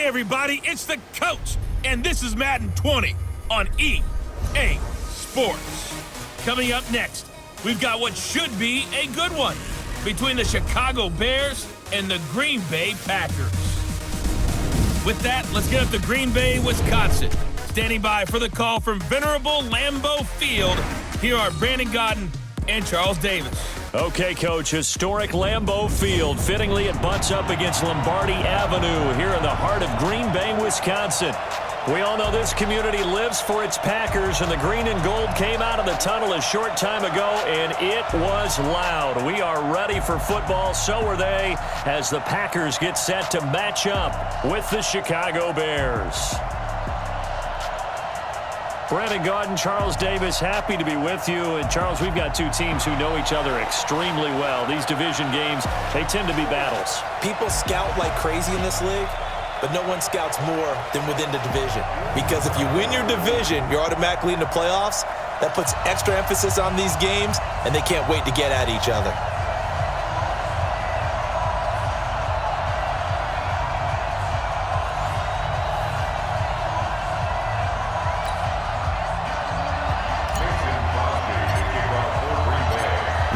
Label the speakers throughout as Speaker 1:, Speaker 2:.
Speaker 1: everybody, it's the coach, and this is Madden 20 on EA Sports. Coming up next, we've got what should be a good one between the Chicago Bears and the Green Bay Packers. With that, let's get up to Green Bay, Wisconsin. Standing by for the call from venerable Lambeau Field, here are Brandon Godden and Charles Davis.
Speaker 2: Okay, Coach, historic Lambeau Field. Fittingly, it butts up against Lombardi Avenue here in the heart of Green Bay, Wisconsin. We all know this community lives for its Packers, and the green and gold came out of the tunnel a short time ago, and it was loud. We are ready for football, so are they, as the Packers get set to match up with the Chicago Bears. Brandon Gaudin, Charles Davis, happy to be with you. And, Charles, we've got two teams who know each other extremely well. These division games, they tend to be battles.
Speaker 3: People scout like crazy in this league, but no one scouts more than within the division. Because if you win your division, you're automatically in the playoffs. That puts extra emphasis on these games, and they can't wait to get at each other.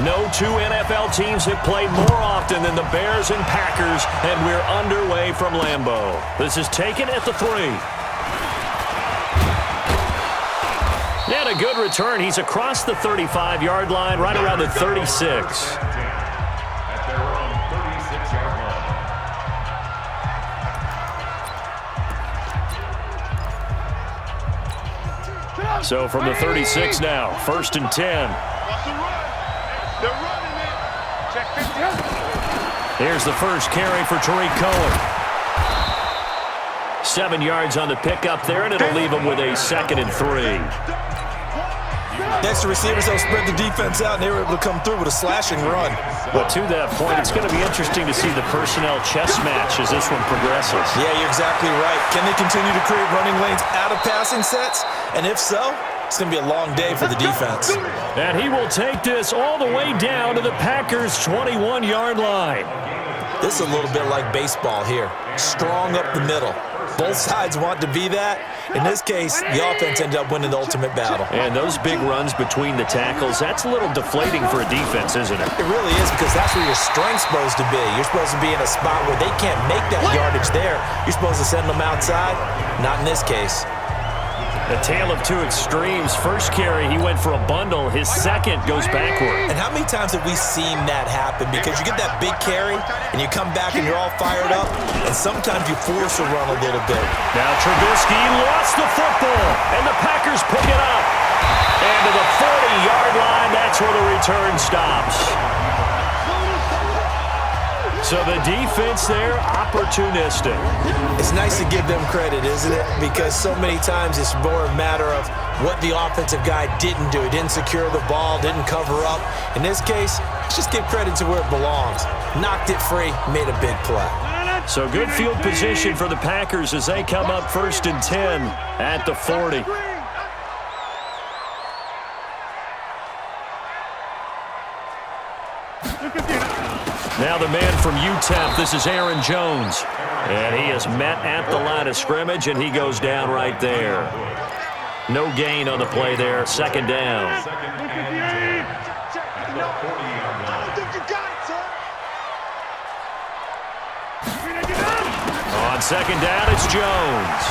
Speaker 2: No two NFL teams have played more often than the Bears and Packers, and we're underway from Lambeau. This is taken at the 3. And a good return. He's across the 35-yard line, right around the 36. So from the 36 now, 1st and 10. Here's the first carry for Tariq Cohen. 7 yards on the pickup there, and it'll leave him with a 2nd and 3.
Speaker 3: Next, the receivers will spread the defense out, and they were able to come through with a slashing run.
Speaker 2: But to that point, it's going to be interesting to see the personnel chess match as this one progresses.
Speaker 3: Yeah, you're exactly right. Can they continue to create running lanes out of passing sets? And if so, it's going to be a long day for the defense.
Speaker 2: And he will take this all the way down to the Packers' 21-yard line.
Speaker 3: This is a little bit like baseball here. Strong up the middle. Both sides want to be that. In this case, the offense ended up winning the ultimate battle.
Speaker 2: And those big runs between the tackles, that's a little deflating for a defense, isn't it?
Speaker 3: It really is, because that's where your strength's supposed to be. You're supposed to be in a spot where they can't make that yardage there. You're supposed to send them outside. Not in this case.
Speaker 2: A tale of two extremes. First carry, he went for a bundle. His second goes backward.
Speaker 3: And how many times have we seen that happen? Because you get that big carry, and you come back and you're all fired up, and sometimes you force a run a little bit.
Speaker 2: Now Trubisky lost the football, and the Packers pick it up. And to the 40-yard line, that's where the return stops. So the defense there, opportunistic.
Speaker 3: It's nice to give them credit, isn't it? Because so many times it's more a matter of what the offensive guy didn't do. He didn't secure the ball, didn't cover up. In this case, let's just give credit to where it belongs. Knocked it free, made a big play.
Speaker 2: So good field position for the Packers as they come up 1st and 10 at the 40. Now the man from UTEP, this is Aaron Jones. And he is met at the line of scrimmage, and he goes down right there. No gain on the play there, 2nd down. On 2nd down, it's Jones.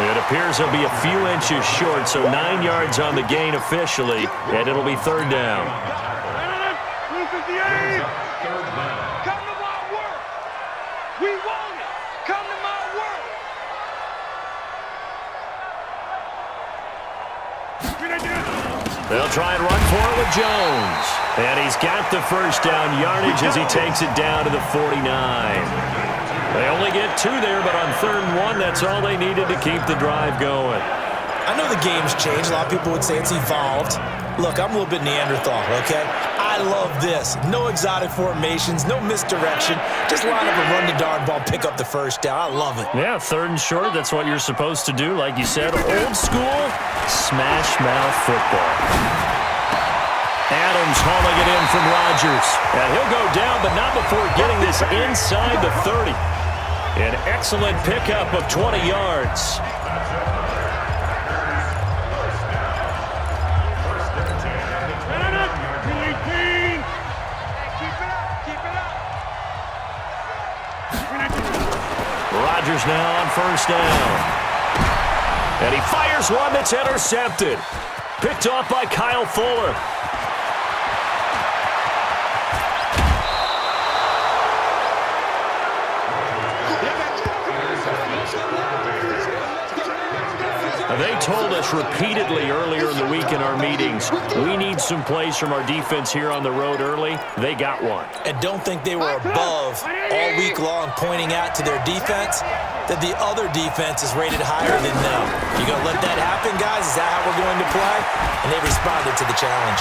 Speaker 2: It appears he'll be a few inches short, so 9 yards on the gain officially, and it'll be 3rd down.
Speaker 4: Come to my work. We want it. Come to my work.
Speaker 2: They'll try and run for it with Jones. And he's got the first down yardage as he takes it down to the 49. They only get 2 there, but on 3rd and 1, that's all they needed to keep the drive going.
Speaker 3: I know the game's changed. A lot of people would say it's evolved. Look, I'm a little bit Neanderthal, okay? I love this. No exotic formations, no misdirection. Just line up and run the darn ball, pick up the first down. I love it.
Speaker 2: Yeah, 3rd and short, that's what you're supposed to do. Like you said, old school, smash mouth football. Adams hauling it in from Rodgers. And he'll go down, but not before getting this inside the 30. An excellent pickup of 20 yards. Rodgers now on first down. And he fires one that's intercepted. Picked off by Kyle Fuller. They told us repeatedly earlier in the week in our meetings, we need some plays from our defense here on the road early. They got one.
Speaker 3: And don't think they were above all week long pointing out to their defense that the other defense is rated higher than them. You going to let that happen, guys? Is that how we're going to play? And they responded to the challenge.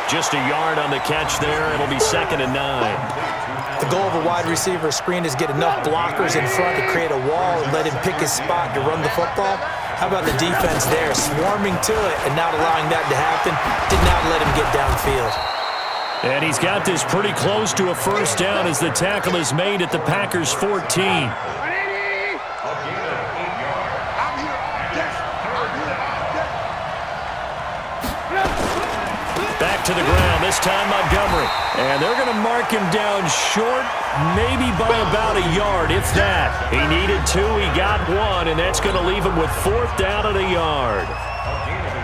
Speaker 2: Just a yard on the catch there. It'll be 2nd and 9.
Speaker 3: The goal of a wide receiver screen is get enough blockers in front to create a wall and let him pick his spot to run the football. How about the defense there, swarming to it and not allowing that to happen? Did not let him get downfield.
Speaker 2: And he's got this pretty close to a first down as the tackle is made at the Packers' 14. Back to the ground, this time Montgomery. And they're going to mark him down short, maybe by about a yard, if that. He needed 2, he got 1, and that's going to leave him with 4th down and a yard.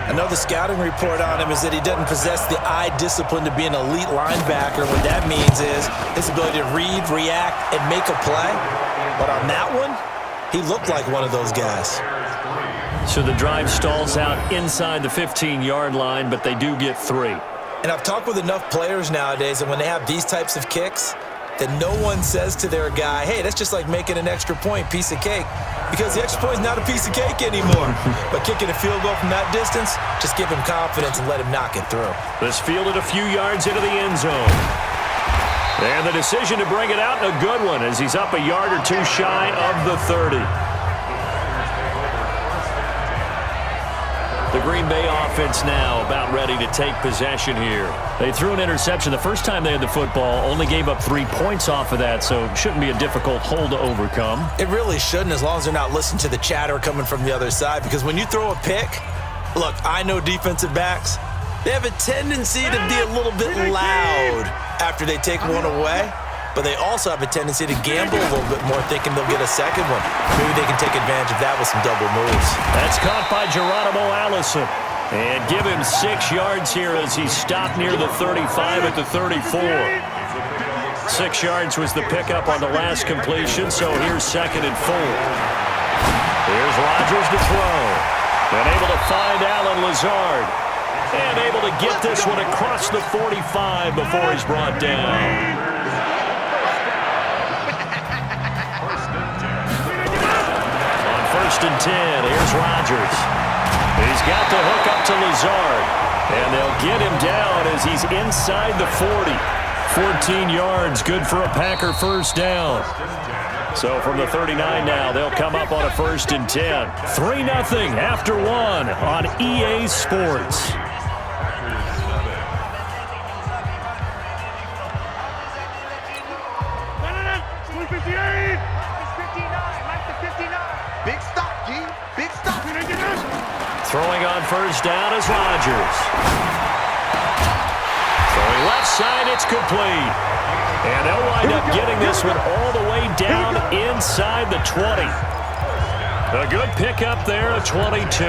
Speaker 3: Another scouting report on him is that he doesn't possess the eye discipline to be an elite linebacker. What that means is his ability to read, react, and make a play. But on that one, he looked like one of those guys.
Speaker 2: So the drive stalls out inside the 15-yard line, but they do get 3.
Speaker 3: And I've talked with enough players nowadays that when they have these types of kicks, that no one says to their guy, hey, that's just like making an extra point, piece of cake. Because the extra point is not a piece of cake anymore. But kicking a field goal from that distance, just give him confidence and let him knock it through.
Speaker 2: This fielded a few yards into the end zone. And the decision to bring it out, a good one, as he's up a yard or 2 shy of the 30. The Green Bay offense now about ready to take possession here. They threw an interception the first time they had the football, only gave up 3 points off of that, so shouldn't be a difficult hole to overcome.
Speaker 3: It really shouldn't, as long as they're not listening to the chatter coming from the other side, because when you throw a pick, look, I know defensive backs, they have a tendency to be a little bit loud after they take one away, but they also have a tendency to gamble a little bit more, thinking they'll get a second one. Maybe they can take advantage of that with some double moves.
Speaker 2: That's caught by Geronimo Allison. And give him 6 yards here as he's stopped near the 35 at the 34. 6 yards was the pickup on the last completion, so here's 2nd and 4. Here's Rodgers to throw. And able to find Allen Lazard. And able to get this one across the 45 before he's brought down. On 1st and 10, here's Rodgers. He's got the hook up to Lazard. And they'll get him down as he's inside the 40. 14 yards, good for a Packer first down. So from the 39 now, they'll come up on a 1st and 10. 3-0 after 1 on EA Sports. Throwing on first down is Rodgers. Throwing left side, it's complete. And they'll wind up getting this one all the way down inside the 20. A good pickup there at 22.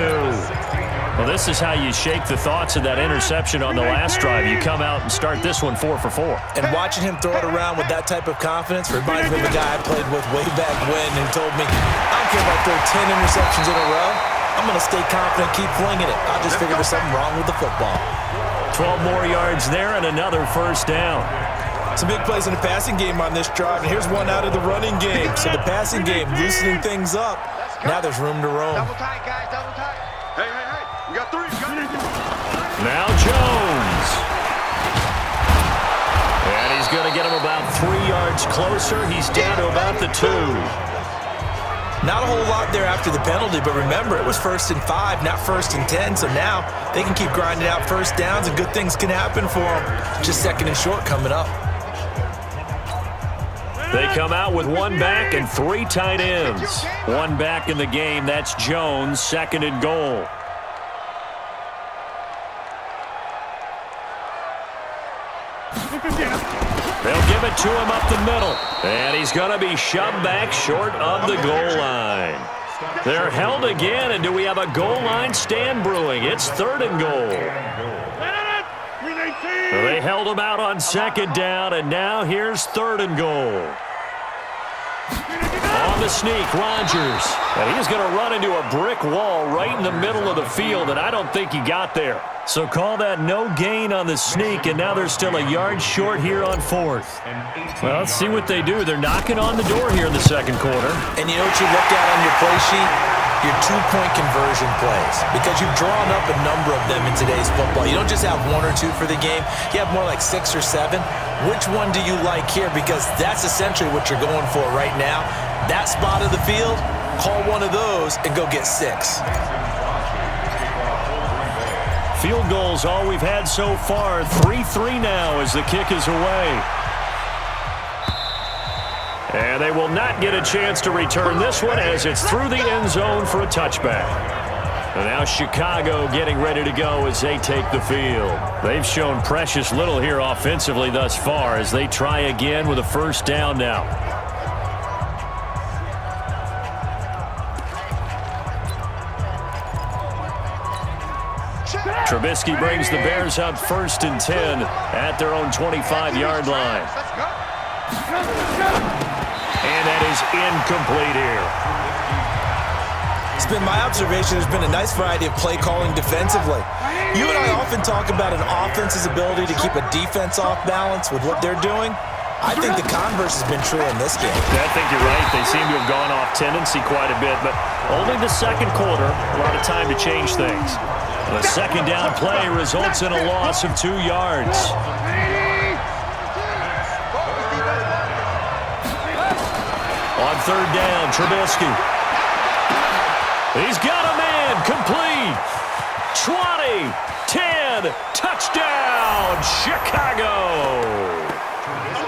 Speaker 2: Well, this is how you shake the thoughts of that interception on the last drive. You come out and start this one 4 for 4.
Speaker 3: And watching him throw it around with that type of confidence reminds me of a guy I played with way back when and told me, I don't care if I throw 10 interceptions in a row. I'm going to stay confident, keep flinging it. I just figured there's something wrong with the football.
Speaker 2: 12 more yards there and another first down.
Speaker 3: Some big plays in the passing game on this drive, and here's one out of the running game. So the passing game loosening things up. Now there's room to roam.
Speaker 4: Double tight, guys, double tight. Hey, we got 3.
Speaker 2: Now Jones. And he's going to get him about 3 yards closer. He's down to about the 2.
Speaker 3: Not a whole lot there after the penalty, but remember, it was 1st and 5, not 1st and 10, so now they can keep grinding out first downs and good things can happen for them. Just 2nd and short coming up.
Speaker 2: They come out with one back and 3 tight ends. One back in the game. That's Jones, 2nd and goal. They'll give it to him up the middle. And he's going to be shoved back short of the goal line. They're held again, and do we have a goal line stand brewing? It's 3rd and goal. They held him out on 2nd down, and now here's 3rd and goal. On the sneak, Rodgers. And he's going to run into a brick wall right in the middle of the field, and I don't think he got there. So call that no gain on the sneak, and now they're still a yard short here on 4th. Well, let's see what they do. They're knocking on the door here in the 2nd quarter.
Speaker 3: And you know what you look at on your play sheet? Your 2-point conversion plays, because you've drawn up a number of them in today's football. You don't just have 1 or 2 for the game. You have more like 6 or 7. Which one do you like here? Because that's essentially what you're going for right now. That spot of the field, call one of those and go get 6.
Speaker 2: Field goals all we've had so far. 3-3 now as the kick is away. And they will not get a chance to return this one as it's through the end zone for a touchback. And now Chicago getting ready to go as they take the field. They've shown precious little here offensively thus far as they try again with a 1st down now. Trubisky brings the Bears up 1st and 10 at their own 25-yard line. And that is incomplete here.
Speaker 3: It's been my observation there's been a nice variety of play calling defensively. You and I often talk about an offense's ability to keep a defense off balance with what they're doing. I think the converse has been true in this game.
Speaker 2: I think you're right. They seem to have gone off tendency quite a bit, but only the 2nd quarter, a lot of time to change things. The 2nd down play results in a loss of 2 yards. On 3rd down, Trubisky. He's got a man, complete. 20, 10, touchdown, Chicago.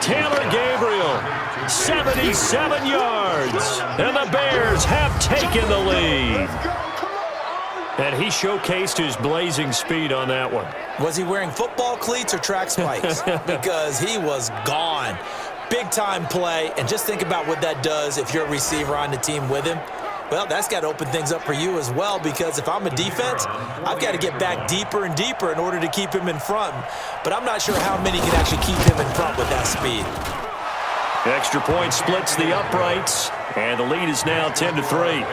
Speaker 2: Taylor Gabriel, 77 yards, and the Bears have taken the lead. And he showcased his blazing speed on that one.
Speaker 3: Was he wearing football cleats or track spikes? Because he was gone. Big-time play, and just think about what that does if you're a receiver on the team with him. Well, that's got to open things up for you as well, because if I'm a defense, I've got to get back deeper and deeper in order to keep him in front. But I'm not sure how many can actually keep him in front with that speed.
Speaker 2: Extra point splits the uprights, and the lead is now 10-3.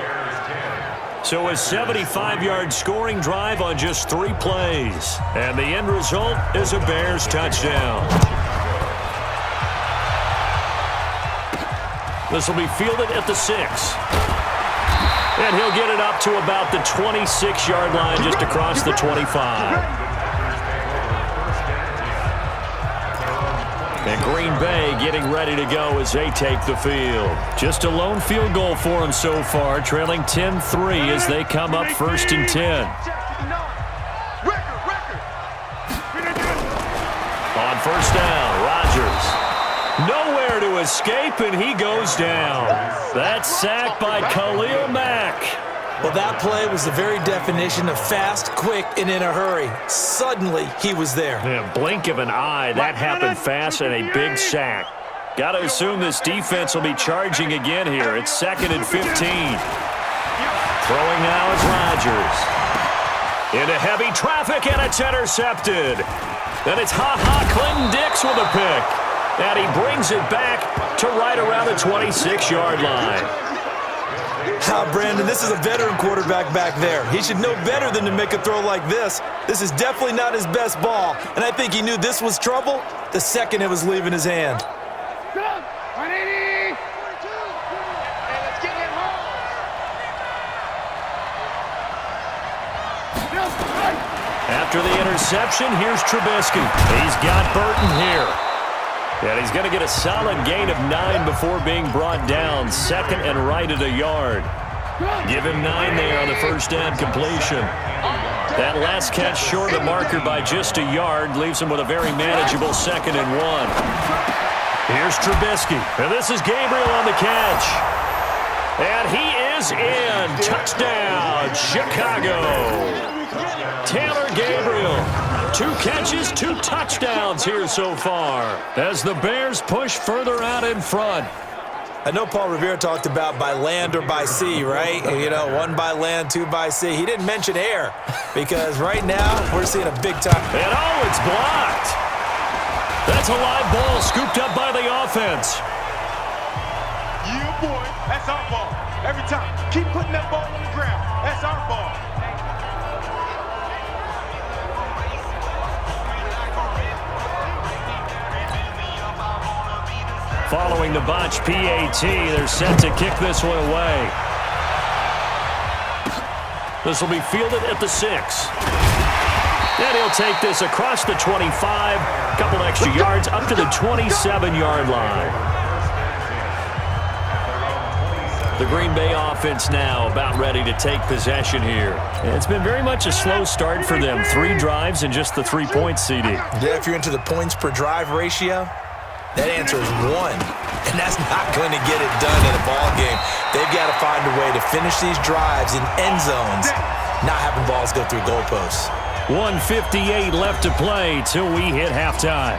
Speaker 2: So a 75-yard scoring drive on just 3 plays. And the end result is a Bears touchdown. This will be fielded at the 6. And he'll get it up to about the 26-yard line just across the 25. And Green Bay getting ready to go as they take the field. Just a lone field goal for them so far, trailing 10-3 as they come up 1st and 10. On 1st down, Rodgers. Nowhere to escape, and he goes down. That's sacked by Khalil Mack.
Speaker 3: Well, that play was the very definition of fast, quick, and in a hurry. Suddenly, he was there.
Speaker 2: Yeah, blink of an eye. That happened fast and a big sack. Got to assume this defense will be charging again here. It's 2nd and 15. Throwing now is Rodgers. Into heavy traffic, and it's intercepted. Then it's Clinton Dix with a pick. And he brings it back to right around the 26-yard line.
Speaker 3: Brandon, this is a veteran quarterback back there. He should know better than to make a throw like this. This is definitely not his best ball, and I think he knew this was trouble the second it was leaving his hand.
Speaker 2: After the interception, here's Trubisky. He's got Burton here. And he's going to get a solid gain of 9 before being brought down. 2nd and right at a yard. Give him 9 there on the 1st down completion. That last catch short of the marker by just a yard leaves him with a very manageable 2nd and 1. Here's Trubisky, and this is Gabriel on the catch. And he is in. Touchdown, Chicago. Taylor Gabriel, 2 catches, 2 touchdowns here so far as the Bears push further out in front.
Speaker 3: I know Paul Revere talked about by land or by sea, right? You know, 1 by land, 2 by sea. He didn't mention air because right now we're seeing a big time.
Speaker 2: And oh, it's blocked. That's a live ball scooped up by the offense.
Speaker 4: Yeah, boy, that's our ball. Every time, keep putting that ball on the ground. That's our ball.
Speaker 2: Following the botch PAT, they're set to kick this one away. This will be fielded at the 6. And he'll take this across the 25, a couple extra yards up to the 27-yard line. The Green Bay offense now about ready to take possession here. And it's been very much a slow start for them. 3 drives and just the 3 points, CD.
Speaker 3: Yeah, if you're into the points per drive ratio, that answer is 1. And that's not going to get it done in a ball game. They've got to find a way to finish these drives in end zones, not having balls go through goalposts.
Speaker 2: 1:58 left to play till we hit halftime.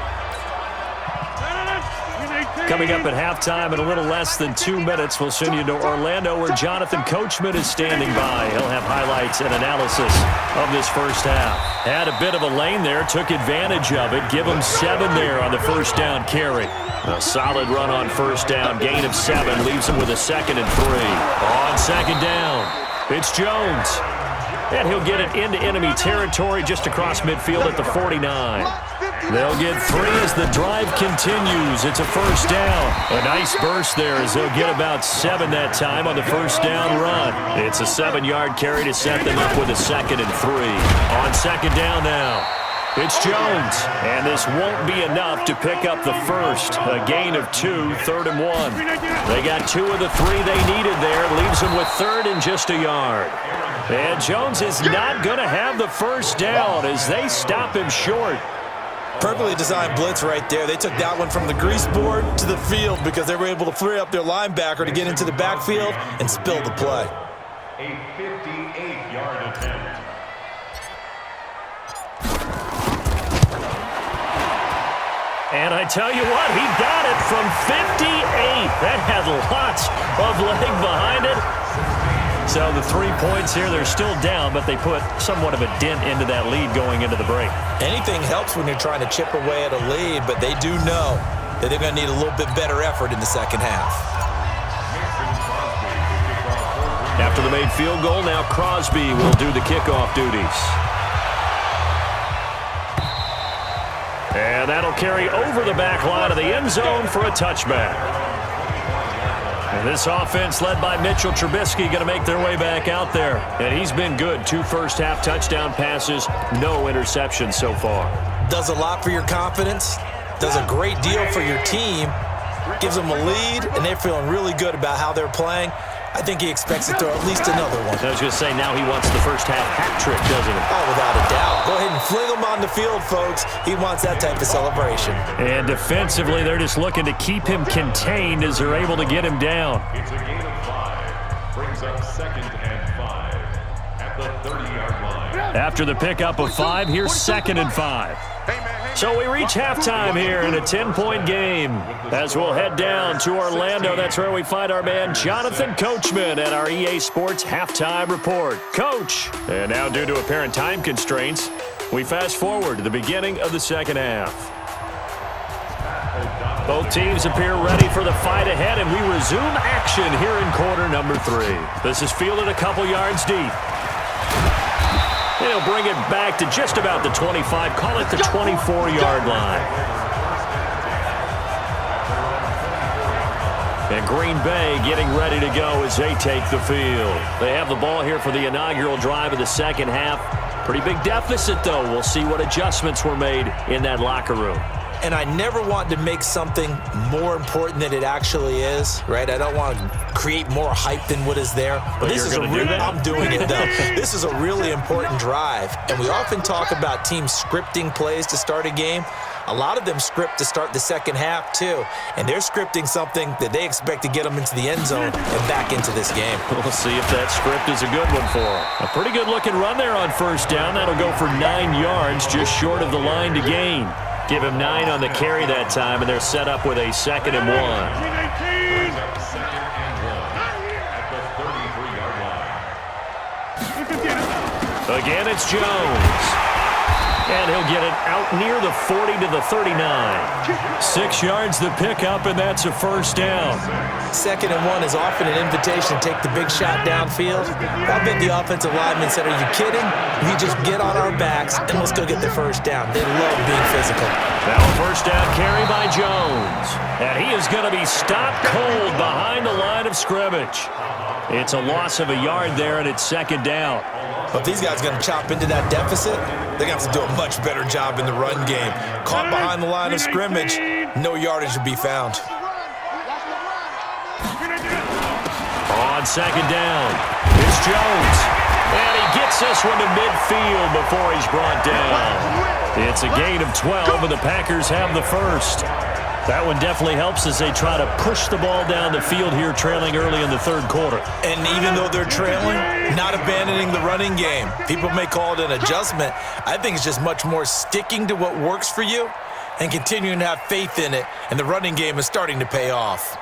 Speaker 2: Coming up at halftime in a little less than 2 minutes, we'll send you to Orlando where Jonathan Coachman is standing by. He'll have highlights and analysis of this first half. Had a bit of a lane there, took advantage of it. Give him 7 there on the first down carry. A solid run on first down, gain of 7, leaves him with a 2nd and 3. On second down, it's Jones. And he'll get it into enemy territory just across midfield at the 49. They'll get 3 as the drive continues. It's a first down. A nice burst there as they'll get about 7 that time on the first down run. It's a 7-yard carry to set them up with a 2nd and 3. On second down now, it's Jones. And this won't be enough to pick up the first. A gain of 2, 3rd and 1. They got 2 of the 3 they needed there. Leaves them with 3rd and just a yard. And Jones is not going to have the first down as they stop him short.
Speaker 3: Perfectly designed blitz right there. They took that one from the grease board to the field because they were able to free up their linebacker to get into the backfield and spill the play.
Speaker 5: A 58-yard attempt.
Speaker 2: And I tell you what, he got it from 58. That had lots of leg behind it. So the 3 points here, they're still down, but they put somewhat of a dent into that lead going into the break.
Speaker 3: Anything helps when you're trying to chip away at a lead, but they do know that they're going to need a little bit better effort in the second half.
Speaker 2: After the made field goal, now Crosby will do the kickoff duties. And that'll carry over the back line of the end zone for a touchback. And this offense led by Mitchell Trubisky going to make their way back out there. And he's been good. 2 first-half touchdown passes, no interceptions so far.
Speaker 3: Does a lot for your confidence, does a great deal for your team, gives them a lead, and they're feeling really good about how they're playing. I think he expects to throw at least another one.
Speaker 2: I was going to say, now he wants the first-half hat trick, doesn't he?
Speaker 3: Oh, without a doubt. Go ahead and fling him on the field, folks. He wants that type of celebration.
Speaker 2: And defensively, they're just looking to keep him contained as they're able to get him down.
Speaker 5: It's a gain of 5. Brings up 2nd and 5 at the 30-yard line.
Speaker 2: After the pickup of 5, here's 2nd and 5. So we reach halftime here in a 10-point game. As we'll head down to Orlando, that's where we find our man Jonathan Coachman at our EA Sports Halftime Report. Coach! And now due to apparent time constraints, we fast forward to the beginning of the second half. Both teams appear ready for the fight ahead, and we resume action here in quarter number 3. This is fielded a couple yards deep. They'll bring it back to just about the 25, call it the 24-yard line. And Green Bay getting ready to go as they take the field. They have the ball here for the inaugural drive of the second half. Pretty big deficit, though. We'll see what adjustments were made in that locker room.
Speaker 3: And I never want to make something more important than it actually is, right? I don't want to create more hype than what is there. But this is a real, I'm doing it, though. This is a really important drive. And we often talk about teams scripting plays to start a game. A lot of them script to start the second half, too. And they're scripting something that they expect to get them into the end zone and back into this game.
Speaker 2: We'll see if that script is a good one for them. A pretty good-looking run there on first down. That'll go for 9 yards, just short of the line to gain. Give him 9 on the carry that time, and they're set up with a 2nd and 1.
Speaker 5: Brings up 2nd and 1 at the 33-yard line.
Speaker 2: Again, it's Jones. And he'll get it out near the 40 to the 39. 6 yards the pickup, and that's a first down.
Speaker 3: 2nd and 1 is often an invitation to take the big shot downfield. I bet the offensive lineman said, "Are you kidding? We just get on our backs and let's go get the first down." They love being physical.
Speaker 2: Now a first down carry by Jones. And he is going to be stopped cold behind the line of scrimmage. It's a loss of a yard there, and it's 2nd down.
Speaker 3: But if these guys are going to chop into that deficit, they're going to have to do a much better job in the run game. Caught behind the line of scrimmage, no yardage to be found.
Speaker 2: On 2nd down, it's Jones. And he gets this one to midfield before he's brought down. It's a gain of 12, and the Packers have the first. That one definitely helps as they try to push the ball down the field here, trailing early in the 3rd quarter.
Speaker 3: And even though they're trailing, not abandoning the running game. People may call it an adjustment. I think it's just much more sticking to what works for you and continuing to have faith in it. And the running game is starting to pay off.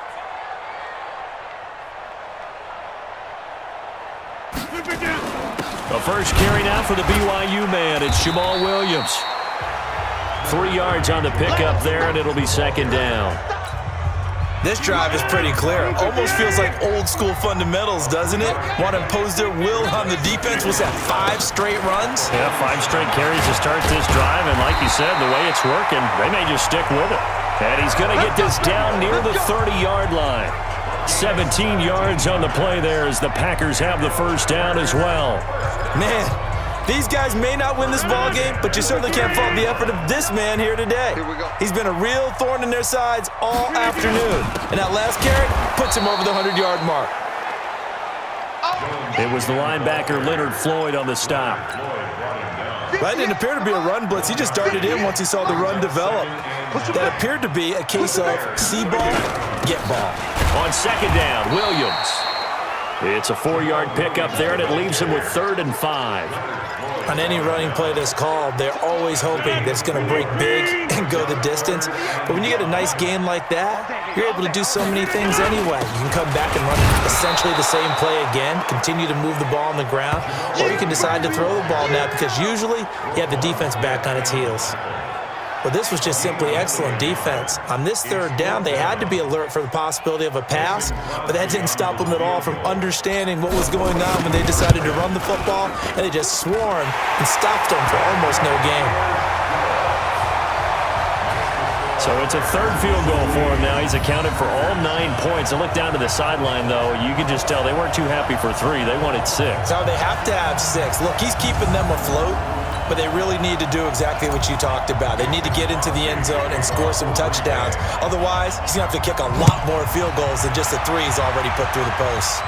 Speaker 2: The first carry now for the BYU man. It's Jamal Williams. 3 yards on the pickup there, and it'll be 2nd down.
Speaker 3: This drive is pretty clear. Almost feels like old school fundamentals, doesn't it? Want to impose their will on the defense. Was that 5 straight runs?
Speaker 2: Yeah, 5 straight carries to start this drive, and like you said, the way it's working, they may just stick with it. And he's going to get this down near the 30-yard line. 17 yards on the play there as the Packers have the first down as well.
Speaker 3: Man, these guys may not win this ball game, but you certainly can't fault the effort of this man here today. He's been a real thorn in their sides all afternoon. And that last carry puts him over the 100-yard mark.
Speaker 2: It was the linebacker Leonard Floyd on the stop.
Speaker 3: That didn't appear to be a run blitz. He just darted in once he saw the run develop. That appeared to be a case of see ball, get ball.
Speaker 2: On 2nd down, Williams. It's a 4-yard pickup there, and it leaves him with 3rd and 5.
Speaker 3: On any running play that's called, they're always hoping that it's going to break big and go the distance. But when you get a nice gain like that, you're able to do so many things anyway. You can come back and run essentially the same play again, continue to move the ball on the ground, or you can decide to throw the ball now because usually you have the defense back on its heels. But this was just simply excellent defense. On this 3rd down, they had to be alert for the possibility of a pass, but that didn't stop them at all from understanding what was going on when they decided to run the football, and they just swarmed and stopped them for almost no gain.
Speaker 2: So it's a 3rd field goal for him now. He's accounted for all 9 points. I look down to the sideline, though. You can just tell they weren't too happy for 3. They wanted 6.
Speaker 3: Now they have to have 6. Look, he's keeping them afloat, but they really need to do exactly what you talked about. They need to get into the end zone and score some touchdowns. Otherwise, he's going to have to kick a lot more field goals than just the 3 he's already put through the post.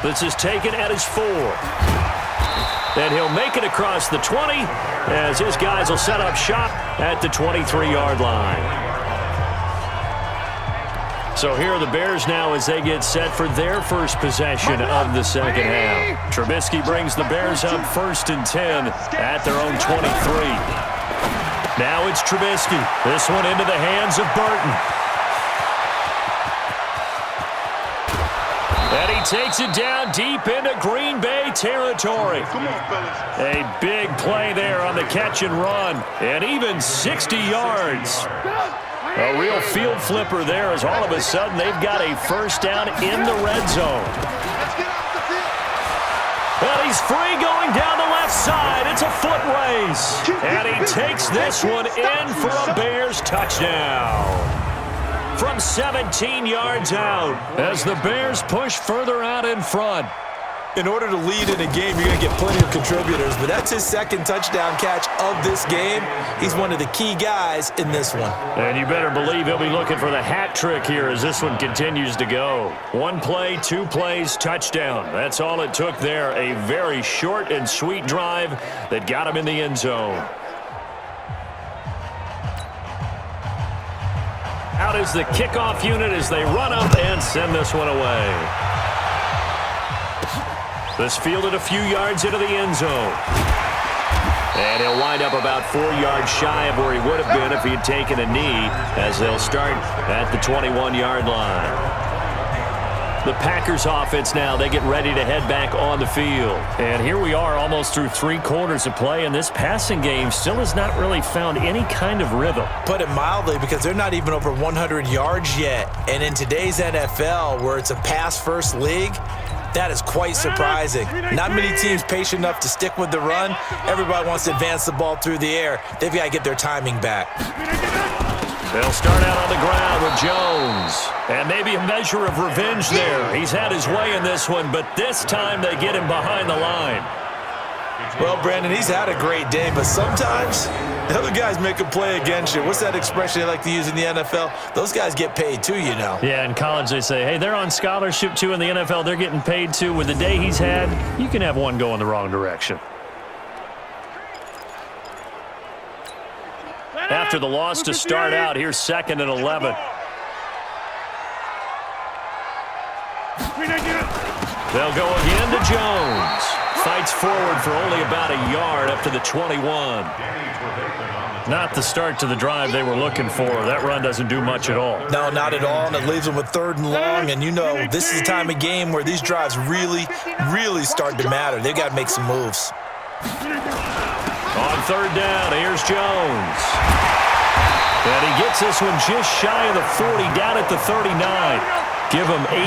Speaker 2: This is taken at his 4. And he'll make it across the 20 as his guys will set up shop at the 23-yard line. So here are the Bears now as they get set for their first possession of the second half. Trubisky brings the Bears up 1st and 10 at their own 23. Now it's Trubisky. This one into the hands of Burton. And he takes it down deep into Green Bay territory. A big play there on the catch and run, and even 60 yards. A real field flipper there as all of a sudden they've got a first down in the red zone. Well, he's free going down the left side. It's a foot race. And he takes this one in for a Bears touchdown. From 17 yards out as the Bears push further out in front.
Speaker 3: In order to lead in a game, you're going to get plenty of contributors, but that's his 2nd touchdown catch of this game. He's one of the key guys in this one.
Speaker 2: And you better believe he'll be looking for the hat trick here as this one continues to go. 1 play, 2 plays, touchdown. That's all it took there. A very short and sweet drive that got him in the end zone. out as the kickoff unit as they run up and send this one away. This fielded a few yards into the end zone. And he'll wind up about 4 yards shy of where he would have been if he had taken a knee, as they'll start at the 21-yard line. The Packers offense now, they get ready to head back on the field. And here we are almost through 3 quarters of play, and this passing game still has not really found any kind of rhythm.
Speaker 3: Put it mildly, because they're not even over 100 yards yet. And in today's NFL, where it's a pass-first league, that is quite surprising. Not many teams patient enough to stick with the run. Everybody wants to advance the ball through the air. They've got to get their timing back.
Speaker 2: They'll start out on the ground with Jones. And maybe a measure of revenge there. He's had his way in this one, but this time they get him behind the line.
Speaker 3: Well, Brandon, he's had a great day, but sometimes the other guys make a play against you. What's that expression they like to use in the NFL? Those guys get paid too, you know.
Speaker 2: Yeah, in college they say, hey, they're on scholarship too. In the NFL, they're getting paid too. With the day he's had, you can have one go in the wrong direction. After the loss to start out, here's 2nd and 11. They'll go again to Jones. Fights forward for only about a yard up to the 21. Not the start to the drive they were looking for. That run doesn't do much at all.
Speaker 3: No, not at all, and it leaves them with 3rd and long. And you know, this is the time of game where these drives really start to matter. They've got to make some moves.
Speaker 2: On 3rd down, here's Jones. And he gets this one just shy of the 40, down at the 39. Give him 18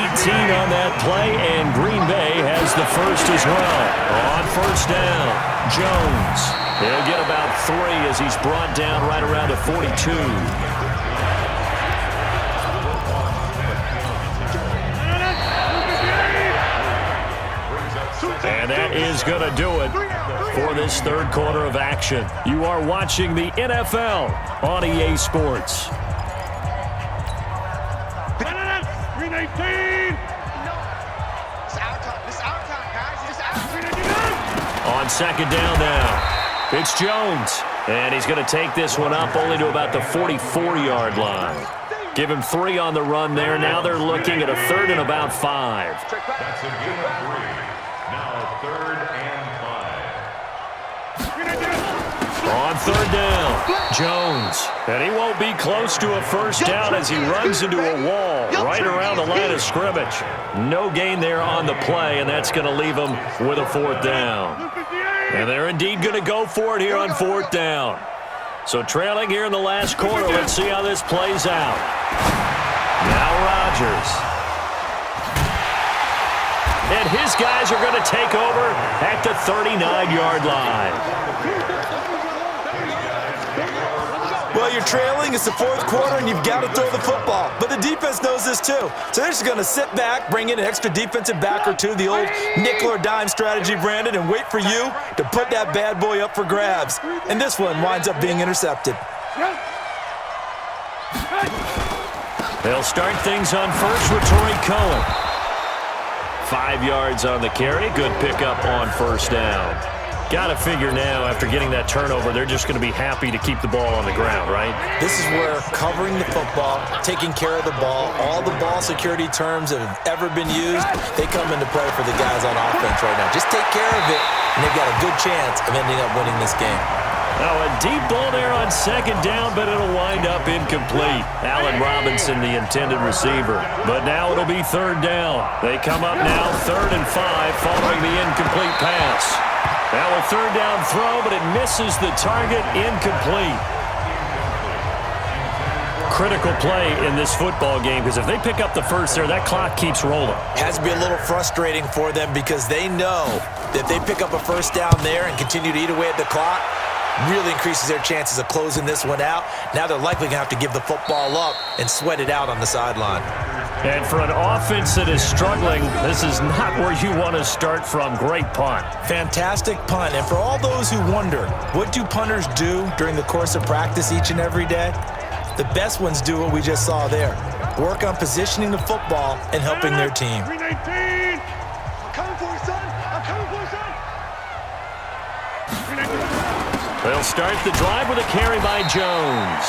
Speaker 2: on that play, and Green Bay has the first as well. On 1st down, Jones. He'll get about 3 as he's brought down right around the 42. And that is going to do it for this 3rd quarter of action. You are watching the NFL on EA Sports.
Speaker 4: 319.
Speaker 2: On 2nd down now, it's Jones. And he's going to take this one up only to about the 44-yard line. Give him 3 on the run there. Now they're looking at a 3rd and about 5.
Speaker 5: That's a gain of 3. Now 3rd and 5.
Speaker 2: On 3rd down, Jones. And he won't be close to a first down as he runs into a wall right around the line of scrimmage. No gain there on the play, and that's going to leave him with a 4th down. And they're indeed going to go for it here on 4th down. So trailing here in the last quarter, let's see how this plays out. Now Rodgers. And his guys are going to take over at the 39-yard line.
Speaker 3: Well, you're trailing. It's the 4th quarter, and you've got to throw the football. But the defense knows this, too. So they're just going to sit back, bring in an extra defensive back or two, the old nickel or dime strategy, Brandon, and wait for you to put that bad boy up for grabs. And this one winds up being intercepted.
Speaker 2: They'll start things on first with Torrey Cohen. 5 yards on the carry. Good pickup on 1st down. Got to figure now, after getting that turnover, they're just going to be happy to keep the ball on the ground, right?
Speaker 3: This is where covering the football, taking care of the ball, all the ball security terms that have ever been used, they come into play for the guys on offense right now. Just take care of it, and they've got a good chance of ending up winning this game.
Speaker 2: Now a deep ball there on 2nd down, but it'll wind up incomplete. Allen Robinson, the intended receiver. But now it'll be 3rd down. They come up now 3rd and 5 following the incomplete pass. Now a 3rd down throw, but it misses the target, incomplete. Critical play in this football game, because if they pick up the first there, that clock keeps rolling.
Speaker 3: It has to be a little frustrating for them because they know that if they pick up a first down there and continue to eat away at the clock, really increases their chances of closing this one out. Now they're likely going to have to give the football up and sweat it out on the sideline.
Speaker 2: And for an offense that is struggling, this is not where you want to start from. Great punt.
Speaker 3: Fantastic punt. And for all those who wonder, what do punters do during the course of practice each and every day? The best ones do what we just saw there. Work on positioning the football and helping their team.
Speaker 4: 319. I'm coming for you, son. I'm coming for you, son. 319.
Speaker 2: They'll start the drive with a carry by Jones.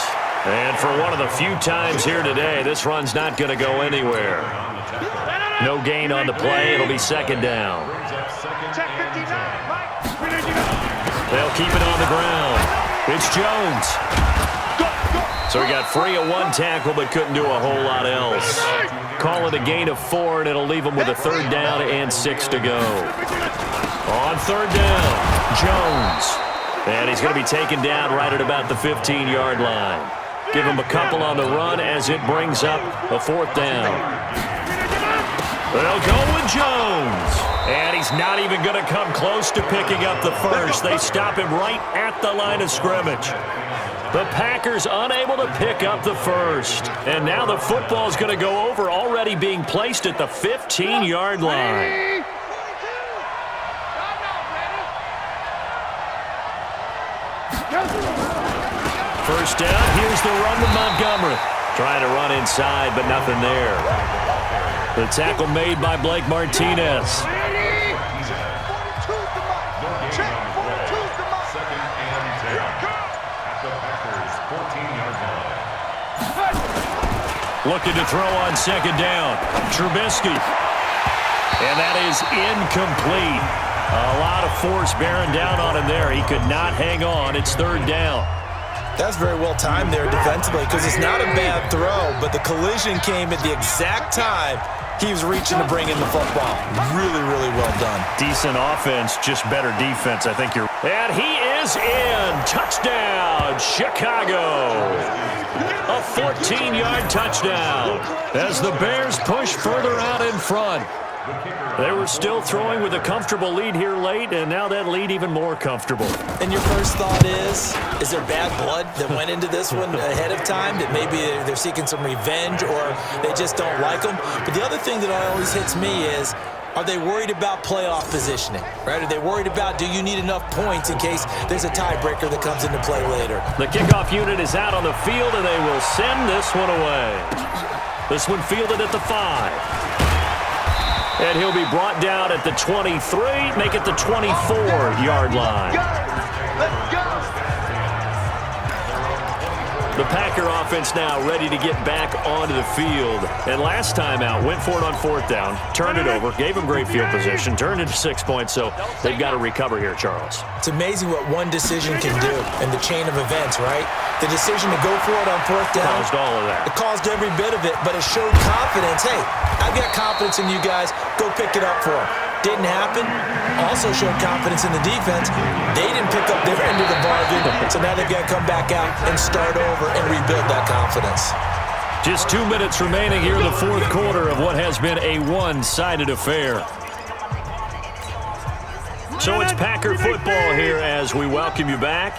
Speaker 2: And for one of the few times here today, this run's not going to go anywhere. No gain on the play. It'll be second down. They'll keep it on the ground. It's Jones. So he got free of one tackle but couldn't do a whole lot else. Call it a gain of 4, and it'll leave him with a third down and 6 to go. On third down, Jones. And he's going to be taken down right at about the 15-yard line. Give him a couple on the run as it brings up a 4th down. They'll go with Jones. And he's not even going to come close to picking up the first. They stop him right at the line of scrimmage. The Packers unable to pick up the first. And now the football's going to go over, already being placed at the 15-yard line. First down, here's the run to Montgomery. Trying to run inside, but nothing there. The tackle made by Blake Martinez. Looking to throw on second down. Trubisky. And that is incomplete. A lot of force bearing down on him there. He could not hang on. It's third down.
Speaker 3: That's very well timed there defensively because it's not a bad throw, but the collision came at the exact time he was reaching to bring in the football. Really, really well done.
Speaker 2: Decent offense, just better defense. I think you're... And he is in. Touchdown, Chicago. A 14-yard touchdown as the Bears push further out in front. They were still throwing with a comfortable lead here late, and now that lead even more comfortable.
Speaker 3: And your first thought is there bad blood that went into this one ahead of time, that maybe they're seeking some revenge or they just don't like them? But the other thing that always hits me is, are they worried about playoff positioning, right? Are they worried about, do you need enough points in case there's a tiebreaker that comes into play later?
Speaker 2: The kickoff unit is out on the field, and they will send this one away. This one fielded at the 5. And he'll be brought down at the 23, make it the 24-yard line.
Speaker 4: Let's go!
Speaker 2: The Packer offense now ready to get back onto the field. And last time out, went for it on 4th down, turned it over, gave them great field position, turned it to 6 points, so they've got to recover here, Charles.
Speaker 3: It's amazing what one decision can do in the chain of events, right? The decision to go for it on 4th down.
Speaker 2: Caused all of that.
Speaker 3: It caused every bit of it, but it showed confidence. Hey, I've got confidence in you guys. Go pick it up for them. Didn't happen. Also showed confidence in the defense. They didn't pick up their end of the bargain, so now they've got to come back out and start over and rebuild that confidence.
Speaker 2: Just 2 minutes remaining here in the 4th quarter of what has been a one-sided affair. So it's Packer football here as we welcome you back.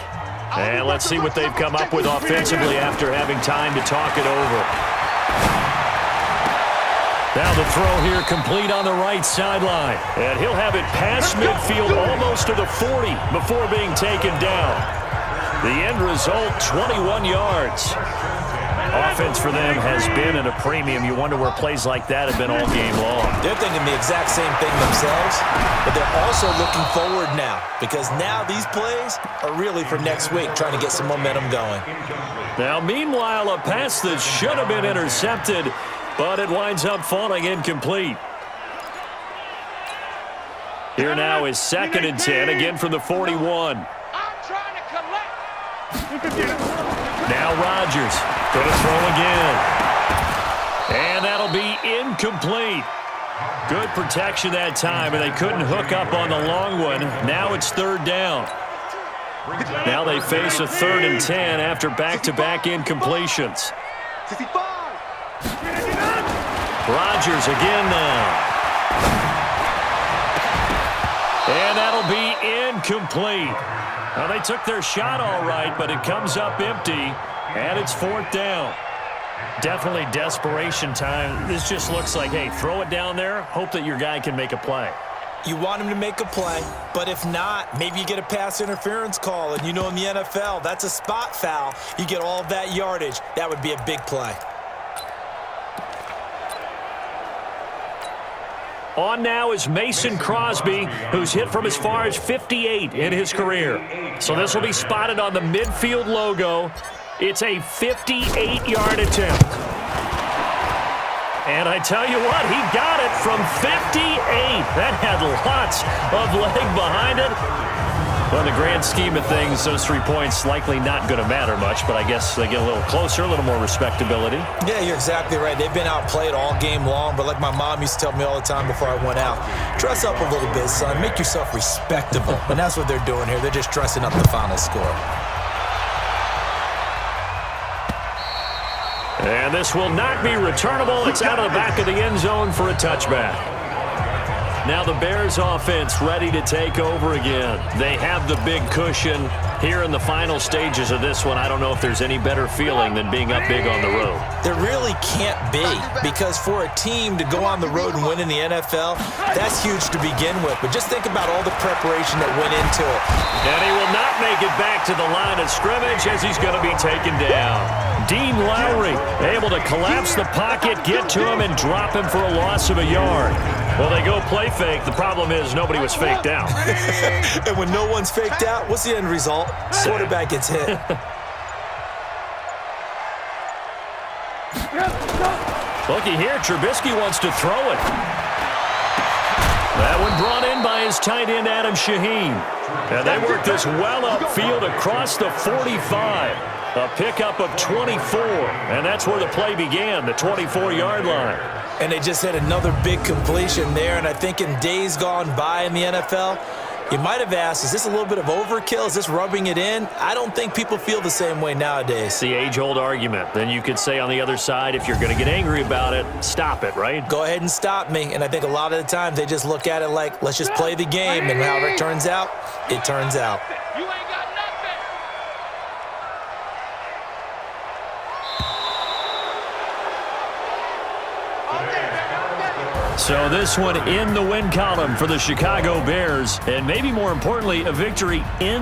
Speaker 2: And let's see what they've come up with offensively after having time to talk it over. Now the throw here complete on the right sideline. And he'll have it past midfield almost to the 40 before being taken down. The end result, 21 yards. Offense for them has been at a premium. You wonder where plays like that have been all game long.
Speaker 3: They're thinking the exact same thing themselves, but they're also looking forward now because now these plays are really for next week, trying to get some momentum going.
Speaker 2: Now, meanwhile, a pass that should have been intercepted, but it winds up falling incomplete. Here now is 2nd and 10, again from the 41.
Speaker 4: I'm trying to collect.
Speaker 2: Now Rodgers going to throw again. And that'll be incomplete. Good protection that time, and they couldn't hook up on the long one. Now it's 3rd down. Now they face a 3rd and 10 after back-to-back incompletions.
Speaker 4: 65.
Speaker 2: Rodgers again now. And that'll be incomplete. Now, they took their shot all right, but it comes up empty, and it's 4th down. Definitely desperation time. This just looks like, hey, throw it down there, hope that your guy can make a play.
Speaker 3: You want him to make a play, but if not, maybe you get a pass interference call, and you know in the NFL, that's a spot foul. You get all of that yardage. That would be a big play.
Speaker 2: On now is Mason Crosby, who's hit from as far as 58 in his career. So this will be spotted on the midfield logo. It's a 58-yard attempt. And I tell you what, he got it from 58. That had lots of leg behind it. Well, in the grand scheme of things, those 3 points likely not going to matter much, but I guess they get a little closer, a little more respectability.
Speaker 3: Yeah, you're exactly right. They've been outplayed all game long, but like my mom used to tell me all the time before I went out, dress up a little bit, son. Make yourself respectable. And that's what they're doing here. They're just dressing up the final score.
Speaker 2: And this will not be returnable. It's out of the back of the end zone for a touchback. Now the Bears offense ready to take over again. They have the big cushion here in the final stages of this one. I don't know if there's any better feeling than being up big on the road.
Speaker 3: There really can't be, because for a team to go on the road and win in the NFL, that's huge to begin with. But just think about all the preparation that went into it.
Speaker 2: And he will not make it back to the line of scrimmage as he's going to be taken down. Dean Lowry able to collapse the pocket, get to him, and drop him for a loss of a yard. Well, they go play fake. The problem is nobody was faked out.
Speaker 3: And when no one's faked out, what's the end result? Quarterback gets hit.
Speaker 2: Looky here, Trubisky wants to throw it. That one brought in by his tight end, Adam Shaheen. And they work this well upfield across the 45. A pickup of 24, and that's where the play began, the 24-yard line.
Speaker 3: And they just had another big completion there, and I think in days gone by in the NFL, you might have asked, is this a little bit of overkill? Is this rubbing it in? I don't think people feel the same way nowadays.
Speaker 2: It's the age-old argument. Then you could say on the other side, if you're going to get angry about it, stop it, right?
Speaker 3: Go ahead and stop me. And I think a lot of the times they just look at it like, let's just play the game, and however it turns out, it turns out.
Speaker 4: You ain't got nothing.
Speaker 2: So this one in the win column for the Chicago Bears, and maybe more importantly, a victory in